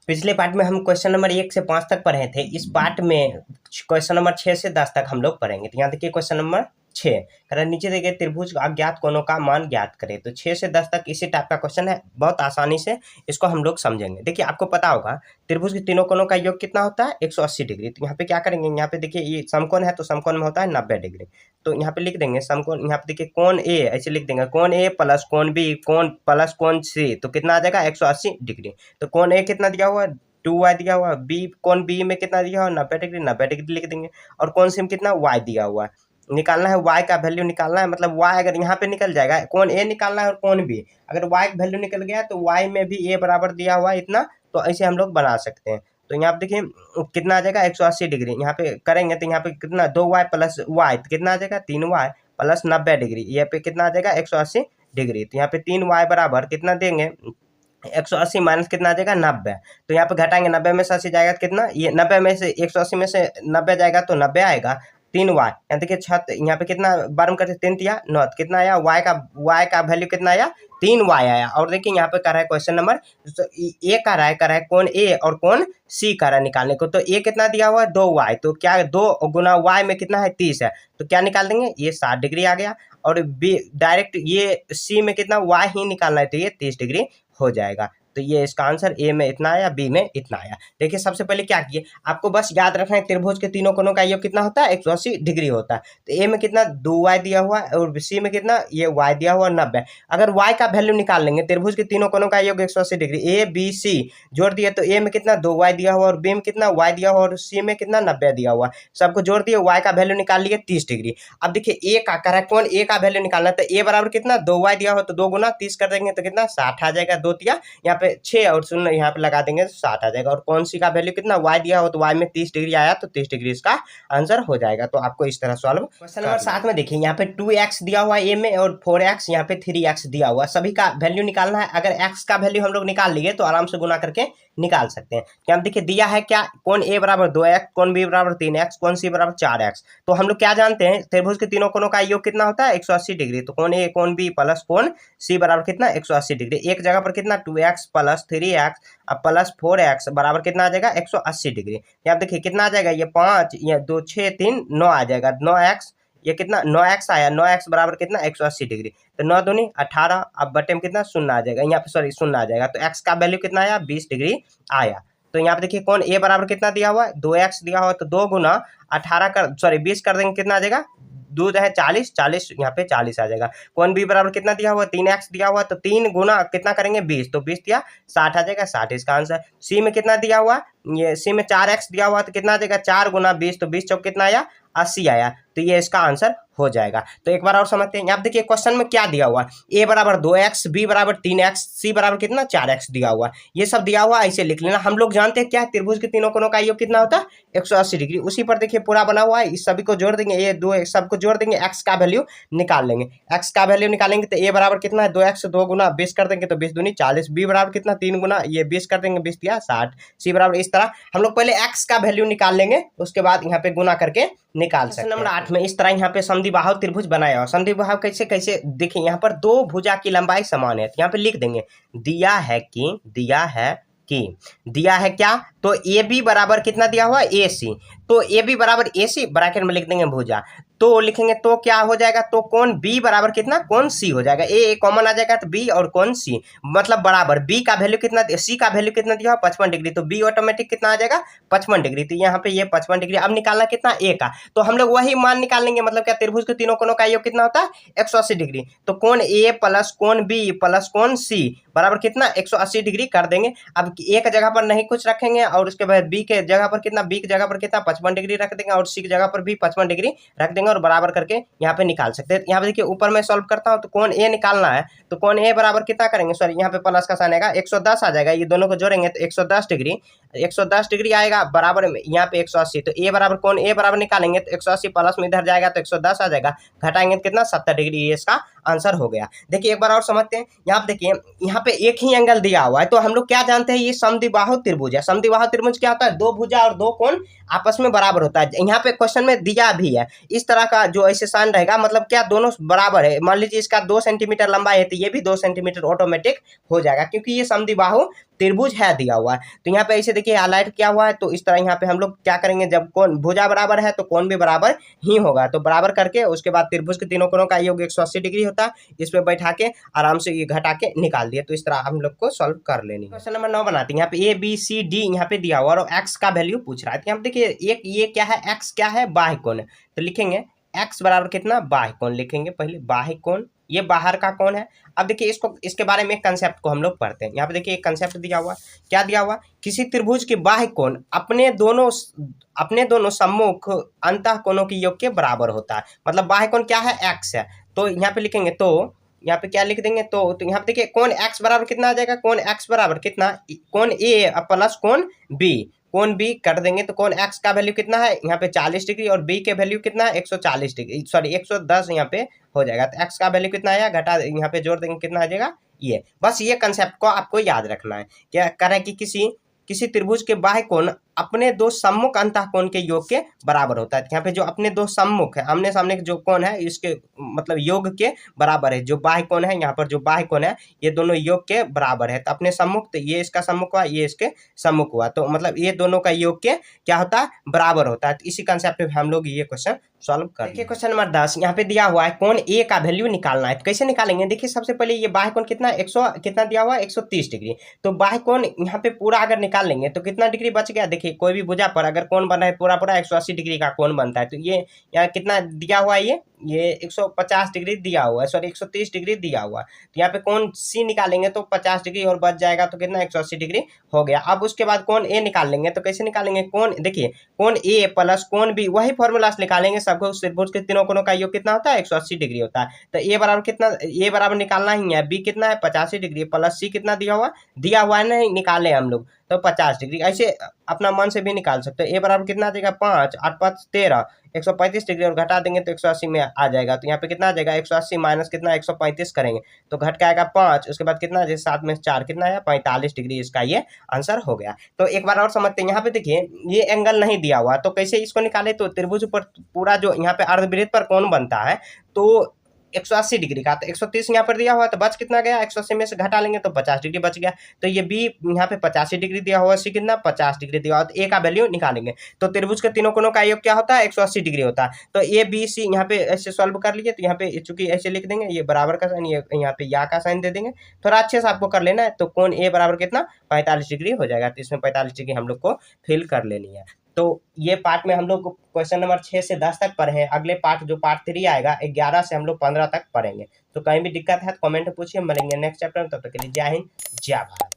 पिछले पार्ट में हम क्वेश्चन नंबर 1 से 5 तक पढ़े थे। इस पार्ट में क्वेश्चन नंबर 6 से 10 तक हम लोग पढ़ेंगे। तो यहाँ देखिए क्वेश्चन नंबर 6 कह रहा है नीचे देखिए त्रिभुज अज्ञात कोणों का मान ज्ञात करें। तो 6 से 10 तक इसी टाइप का क्वेश्चन है, बहुत आसानी से इसको हम लोग समझेंगे। देखिए आपको पता होगा त्रिभुज के तीनों कोणों का योग कितना होता है 180 डिग्री। तो यहाँ पे क्या करेंगे, यहाँ पे देखिए ये समकोण है तो समकोण में होता है 90 डिग्री। तो यहाँ पे लिख देंगे समकोण, यहाँ पे देखिए कोण ए ऐसे लिख देंगे, कोण ए प्लस कोण बी कोण प्लस कोण सी, तो कितना आ जाएगा 180 डिग्री। तो कोण ए कितना दिया हुआ है 2y दिया हुआ है, बी कोण बी में कितना दिया हुआ है 90 डिग्री, 90 डिग्री लिख देंगे। और कोण सी में कितना y दिया हुआ है, निकालना है y का वैल्यू निकालना है। मतलब y अगर यहाँ पे निकल जाएगा, कोण a निकालना है और कोण b, अगर y का वैल्यू निकल गया तो y में भी a बराबर दिया हुआ है इतना, तो ऐसे हम लोग बना सकते हैं। तो यहाँ पे देखिए कितना आ जाएगा 180 डिग्री, यहाँ पे करेंगे तो यहाँ पे कितना 2y प्लस y तो कितना आ जाएगा 3y प्लस 90 डिग्री, यहाँ पे कितना आ जाएगा 180 डिग्री। तो यहाँ पे 3y बराबर कितना देंगे 180 माइनस कितना आ जाएगा 90। तो यहाँ पे घटाएंगे 90 में से 80 जाएगा तो कितना, ये 90 में से 180 में से 90 जाएगा तो 90 आएगा। 3y यहाँ देखिए छत, यहाँ पे कितना बारम करते 3 तिया 9, कितना आया y का वैल्यू कितना आया 3y आया। और देखिए यहाँ पे कर रहा है क्वेश्चन नंबर ए कर रहा है कौन ए और कौन सी कर रहा है निकालने को। तो ए कितना दिया हुआ है 2y, तो क्या 2 गुना y में कितना है 30 है, तो क्या निकाल देंगे ये 60 डिग्री आ गया। और बी डायरेक्ट ये सी में कितना y ही निकालना है तो ये 30 डिग्री हो जाएगा। तो ये इसका आंसर ए में इतना आया, बी में इतना आया। देखिए सबसे पहले क्या किए, आपको बस याद रखना है त्रिभुज के तीनों कोणों का योग कितना होता है 180 डिग्री होता है। तो ए में कितना 2y दिया हुआ है और सी में कितना ये y दिया हुआ 90। अगर y का वैल्यू निकाल लेंगे, त्रिभुज के तीनों कोणों का योग 180 डिग्री, ए बी सी जोड़ दिए तो ए में कितना 2y दिया हुआ और बी में कितना y दिया हुआ और सी में कितना 90 दिया हुआ, सबको जोड़ दिए, y का वैल्यू निकाल लिए 30 डिग्री। अब देखिए ए का कर रहा है कौन, ए का वैल्यू निकालना है। तो ए बराबर कितना 2y दिया हो तो 2 गुना 30 कर देंगे तो कितना 60 आ जाएगा, 2 तिया यहाँ पे 6 और 0 यहाँ पे लगा देंगे तो 60 आ जाएगा। और कौन सी का वैल्यू कितना y दिया हो तो y में 30 डिग्री आया तो 30 डिग्री इसका आंसर हो जाएगा। तो आपको इस तरह सॉल्व। क्वेश्चन नंबर 7 में देखिए यहाँ पे 2x दिया हुआ है a में और 4x यहाँ पे 3x दिया हुआ, सभी का वैल्यू निकालना है। अगर x का वैल्यू हम लोग निकाल लिए तो आराम से गुना करके निकाल सकते हैं। क्या देखिए दिया है क्या, कोण a बराबर 2x, कोण b बराबर 3x, कोण c बराबर 4x। तो हम लोग क्या जानते हैं त्रिभुज के तीनों कोणों का योग कितना होता है 180 डिग्री। तो कोण a कोण b प्लस कोण c बराबर कितना 180 डिग्री। एक जगह पर कितना 2x प्लस 3x अब प्लस 4x बराबर कितना आ जाएगा 180 डिग्री। यहाँ देखिए कितना आ जाएगा, ये 5 ये 2 6 3 9 आ जाएगा, 9x ये कितना 9x आया, 9x बराबर कितना 180 डिग्री। तो 9 दूनी 18, अब बटे में कितना 0 आ जाएगा, यहाँ पे सॉरी 0 आ जाएगा। तो x का वैल्यू कितना आया 20 डिग्री आया। तो यहाँ पे देखिए कौन a बराबर कितना दिया हुआ है 2x दिया हुआ, तो 2 गुना 18 कर सॉरी 20 कर देंगे कितना आ जाएगा 2 है 40, 40 यहाँ पे 40 आ जाएगा। कौन b बराबर कितना दिया हुआ 3x दिया हुआ, तो 3 गुना कितना करेंगे 20, तो 20 दिया 60 आ जाएगा, 60 इसका आंसर। c में कितना दिया हुआ, ये c में 4x दिया हुआ तो कितना आ जाएगा 4 गुना 20, तो 20 चौक कितना आया 80 आया। तो ये इसका आंसर हो जाएगा। तो एक बार और समझते हैं, यहाँ देखिए क्वेश्चन में क्या दिया हुआ है, a बराबर 2x, b बराबर 3x, c बराबर कितना 4x दिया हुआ, ये सब दिया हुआ ऐसे लिख लेना। हम लोग जानते हैं क्या त्रिभुज के तीनों कोणों का योग कितना होता है 180 डिग्री। उसी पर देखिए पूरा बना हुआ है, इस सभी को जोड़ देंगे, ये 2 सबको जोड़ देंगे, x का वैल्यू निकाल लेंगे। x का वैल्यू निकालेंगे तो a बराबर कितना है 2x, 2 गुना 20 कर देंगे तो 20 दूनी 40, b बराबर कितना 3 गुना ये 20 कर देंगे 20 दिया 60, c बराबर इस तरह हम लोग पहले x का वैल्यू निकाल लेंगे, उसके बाद यहाँ पे गुना करके निकाल सकते हैं। नंबर 8 में इस तरह यहाँ पे समद्विबाहु त्रिभुज बनाया हुआ। समद्विबाहु कैसे कैसे देखिए, यहाँ पर 2 भुजा की लंबाई समान है, तो यहाँ पे लिख देंगे दिया है क्या, तो ए बी बराबर कितना दिया हुआ ए सी, तो ए बी बराबर ए सी ब्रैकेट में लिख देंगे भुजा, तो लिखेंगे तो क्या हो जाएगा, तो कोण बी बराबर कितना कोण सी हो जाएगा, ए कॉमन आ जाएगा तो बी और कोण सी मतलब बराबर, बी का वैल्यू कितना सी का वैल्यू कितना दिया 55 डिग्री, तो बी ऑटोमेटिक कितना आ जाएगा 55 डिग्री। तो यहाँ पे ये 55 डिग्री। अब निकालना कितना ए का, तो हम लोग वही मान निकाल लेंगे, मतलब क्या त्रिभुज के तीनों कोणों का योग कितना होता है 180 डिग्री। तो कोण ए प्लस कोण बी प्लस कोण सी बराबर कितना 180 डिग्री कर देंगे। अब एक जगह पर नहीं कुछ रखेंगे और उसके बाद बी के जगह पर कितना 55 डिग्री रख देंगे और सी की जगह पर भी 55 डिग्री रख देंगे और बराबर करके यहाँ पे निकाल सकते हैं। यहाँ पे देखिए ऊपर मैं सॉल्व करता हूँ, तो कोण ए निकालना है, तो कोण ए बराबर कितना करेंगे, सॉरी यहाँ पे प्लस का साइन आएगा 110 आ जाएगा, ये दोनों को जोड़ेंगे तो 110 डिग्री आएगा बराबर में यहाँ पे 180, तो ए बराबर कोण ए बराबर निकालेंगे तो 180 प्लस में इधर जाएगा तो 110 आ जाएगा, घटाएंगे तो कितना 70 डिग्री, ये इसका आंसर हो गया। देखिए एक बार और समझते हैं, यहाँ पे देखिए यहाँ पे एक ही एंगल दिया हुआ है, तो हम लोग क्या जानते हैं ये समद्विबाहु त्रिभुज है। समद्विबाहु त्रिभुज क्या होता है, 2 भुजा और 2 कोण आपस में बराबर होता है। यहाँ पे क्वेश्चन में दिया भी है इस तरह का जो ऐसे साइन रहेगा, मतलब क्या दोनों बराबर है। मान लीजिए इसका 2 सेंटीमीटर लंबाई है तो ये भी 2 सेंटीमीटर ऑटोमेटिक हो जाएगा, क्योंकि ये समद्विबाहु त्रिभुज है दिया हुआ है। तो यहाँ पे ऐसे देखिए हाईलाइट किया हुआ है। तो इस तरह यहाँ पे हम लोग क्या करेंगे, जब कोण भुजा बराबर है तो कोण भी बराबर ही होगा। तो बराबर करके उसके बाद त्रिभुज के तीनों कोणों का योग 180 डिग्री होता है। इस पे बैठा के आराम से ये घटा के निकाल दिए। तो इस तरह हम लोग को सॉल्व कर लेनी है। क्वेश्चन नंबर 9 बनाते हैं। यहाँ पे ABCD यहाँ पे दिया हुआ और एक्स का वैल्यू पूछ रहा है। तो यहाँ पे देखिए एक ये क्या है, एक्स क्या है, बाह्य कोण है। तो लिखेंगे एक्स बराबर कितना, बाह्य कोण लिखेंगे पहले, बाह्य कोण, ये बाहर का कोण है। अब देखिए इसको, इसके बारे में कंसेप्ट को हम लोग पढ़ते हैं। यहाँ पे देखिए एक कंसेप्ट दिया हुआ, क्या दिया हुआ, किसी त्रिभुज के बाह्य कोण अपने दोनों सम्मुख अंतः कोणों के योग के बराबर होता है। मतलब बाह्य कोण क्या है, एक्स है। तो यहाँ पे लिखेंगे, तो यहाँ पे क्या लिख देंगे, तो यहाँ पे देखिए कोण एक्स बराबर कितना आ जाएगा, कोण एक्स बराबर कितना, कोण ए प्लस कोण बी, कोण बी कर देंगे। तो कोण एक्स का वैल्यू कितना है यहाँ पे 40 डिग्री और बी के वैल्यू कितना है 140 डिग्री, सॉरी 110 यहाँ पे हो जाएगा। तो एक्स का वैल्यू कितना आया, घटा यहाँ पे जोड़ देंगे कितना आ जाएगा ये। बस ये कंसेप्ट को आपको याद रखना है। क्या करें कि किसी त्रिभुज के बाह्य कोण अपने दो सम्मुख अंतः कोण के योग के बराबर होता है। यहाँ पे जो अपने दो सम्मुख है, आमने सामने जो कोण है, इसके मतलब योग के बराबर है। जो बाह्य कोण है, यहाँ पर जो बाह्य कोण है ये दोनों योग के बराबर है। तो अपने सम्मुख, तो ये इसका सम्मुख हुआ, ये इसके सम्मुख हुआ, तो मतलब ये दोनों का योग के क्या होता है, बराबर होता है। तो इसी कंसेप्ट पे हम लोग ये क्वेश्चन सॉल्व कर। देखिए क्वेश्चन नंबर 10 यहाँ पे दिया हुआ है, कोण ए का वैल्यू निकालना है। तो कैसे निकालेंगे, देखिए सबसे पहले ये बाह्य कोण कितना 100 कितना दिया हुआ है 130 डिग्री। तो बाह्य कोण यहाँ पे पूरा अगर निकाल लेंगे तो कितना डिग्री बच गया, देखिए कोई भी भुजा पर अगर कोण बना है पूरा 180 डिग्री का कोण बनता है। तो ये यहाँ कितना दिया हुआ है, ये 150 डिग्री दिया हुआ है, सॉरी 130 डिग्री दिया हुआ है। तो यहाँ पे कोण सी निकालेंगे तो 50 डिग्री और बच जाएगा, तो कितना 180 डिग्री हो गया। अब उसके बाद कोण ए निकाल लेंगे। तो कैसे निकालेंगे, कोण देखिए कोण ए प्लस कोण बी, वही फॉर्मूला से निकालेंगे। सबको त्रिभुज के तीनों कोणों का योग कितना होता है 180 डिग्री होता है। तो ए बराबर कितना, ए बराबर निकालना ही है, बी कितना है 85 डिग्री प्लस सी कितना दिया हुआ है नहीं निकाले हम लोग, तो 50 डिग्री। ऐसे अपना मन से भी निकाल सकते हो। ए बराबर कितना देगा 5, 8 5 13, 135 डिग्री और घटा देंगे तो 180 में आ जाएगा। तो यहाँ पे कितना आ जाएगा 180 माइनस कितना 135 करेंगे तो घट के आएगा 5, उसके बाद कितना जैसे 7 में 4 कितना है 45 डिग्री, इसका ये आंसर हो गया। तो एक बार और समझते हैं। यहाँ पे देखिए ये एंगल नहीं दिया हुआ, तो कैसे इसको निकाले, तो त्रिभुज पर पूरा जो यहाँ पे अर्धवृत्त पर कोण बनता है तो 180 डिग्री का, तो 130 यहाँ पर दिया हुआ, तो बच कितना गया 180 में से घटा लेंगे तो 50 डिग्री बच गया। तो ये बी यहाँ पे 85 डिग्री दिया हुआ, सी कितना 50 डिग्री दिया हुआ, तो ए का वैल्यू निकालेंगे। तो त्रिभुज के तीनों कोणों का योग क्या होता है 180 डिग्री होता है। तो ए बी सी यहाँ पे ऐसे सॉल्व कर लीजिए। तो यहाँ पे चूंकि ऐसे लिख देंगे, ये बराबर का साइन, ये यहाँ पे या का साइन दे देंगे, थोड़ा अच्छे से आपको कर लेना है। तो कोण ए बराबर कितना 45 डिग्री हो जाएगा। तो इसमें 45 डिग्री हम लोग को फिल कर लेनी है। तो ये पार्ट में हम लोग क्वेश्चन नंबर 6 से 10 तक पढ़े हैं। अगले पार्ट जो पार्ट 3 आएगा 11 से हम लोग 15 तक पढ़ेंगे। तो कहीं भी दिक्कत है तो कमेंट में पूछिए, मिलेंगे नेक्स्ट चैप्टर में। तब तक के लिए जय हिंद जय भारत।